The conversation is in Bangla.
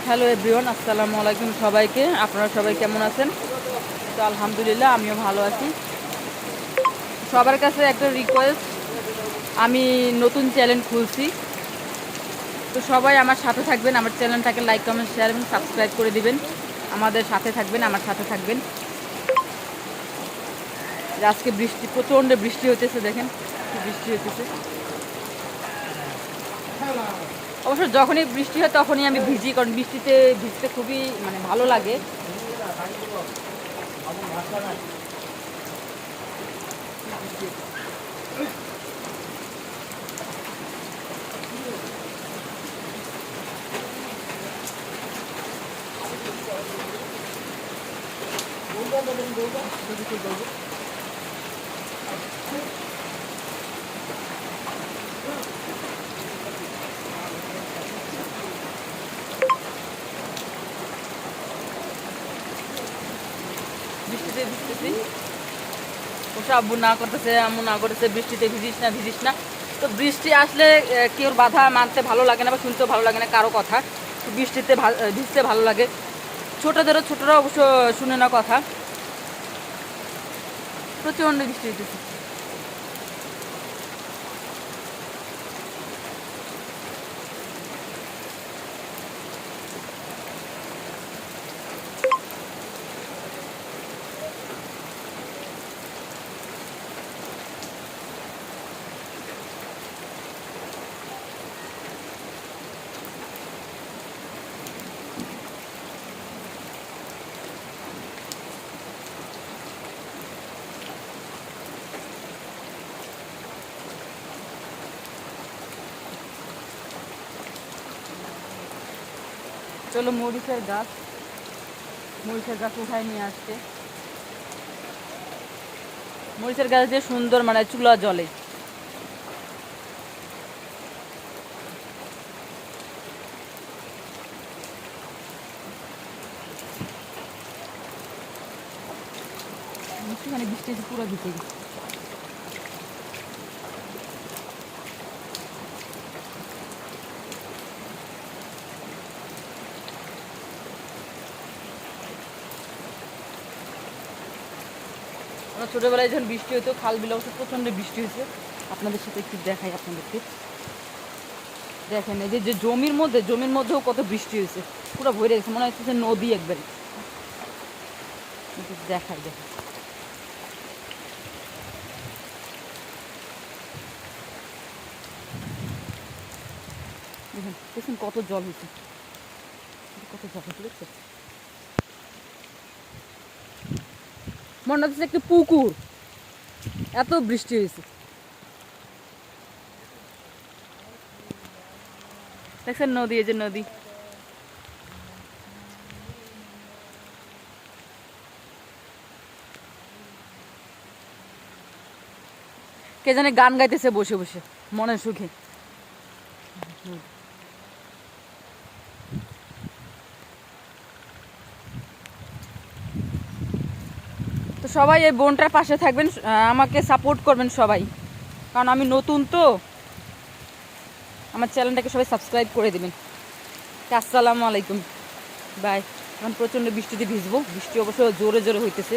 হ্যালো এভরিওয়ান, আসসালামু আলাইকুম সবাইকে। আপনারা সবাই কেমন আছেন? তো আলহামদুলিল্লাহ আমিও ভালো আছি। সবার কাছে একটা রিকোয়েস্ট, আমি নতুন চ্যানেল খুলছি, তো সবাই আমার সাথে থাকবেন। আমার চ্যানেলটাকে লাইক, কমেন্ট, শেয়ার এবং সাবস্ক্রাইব করে দিবেন। আমাদের সাথে থাকবেন, আমার সাথে থাকবেন। আজকে বৃষ্টি, প্রচণ্ড বৃষ্টি হতেছে, দেখেন কি বৃষ্টি হতেছে। অবশ্য যখনই বৃষ্টি হয় তখনই আমি ভিজি, কারণ বৃষ্টিতে ভিজতে খুবই ভালো লাগে। বৃষ্টিতে ভিজতেছি, ওসব আব্বু না করতেছে, আম্মু না করতেছে, বৃষ্টিতে ভিজিস না ভিজিস না। তো বৃষ্টি আসলে কেউ বাধা মানতে ভালো লাগে না বা শুনতেও ভালো লাগে না কারো কথা। তো বৃষ্টিতে ভিজতে ভালো লাগে। ছোটরা অবশ্য শুনে না কথা। প্রচণ্ড বৃষ্টি হইতেছে। চলো মরিচের গাছ উঠায় নিয়ে আসছে। মরিচের গাছ দিয়ে সুন্দর চুলা জ্বলে। বৃষ্টি পুরো ভিজে গেছে। আমরা ছোটোবেলায় যখন বৃষ্টি হতো, খাল বিলে অবশ্য প্রচণ্ড বৃষ্টি হয়েছে। আপনাদের সাথে একটু দেখাই আপনাদেরকে। দেখেন এই যে জমির মধ্যেও কত বৃষ্টি হয়েছে, পুরো ভরে গেছে, মনে হচ্ছে নদী একবারে। দেখাই দেখেন, দেখেন কত জল হয়েছে, দেখছেন? মনে হচ্ছে একটু পুকুর, এত বৃষ্টি হয়েছে। দেখছেন নদী, এই যে নদী। কে জানে গান গাইতেছে বসে বসে মনের সুখে। তো সবাই এই বোনটার পাশে থাকবেন, আমাকে সাপোর্ট করবেন সবাই, কারণ আমি নতুন তো। আমার চ্যানেলটাকে সবাই সাবস্ক্রাইব করে দেবেন। আসসালামু আলাইকুম, বাই। এখন প্রচণ্ড বৃষ্টিতে ভিজবো, বৃষ্টি অবশ্য জোরে জোরে হইতেছে।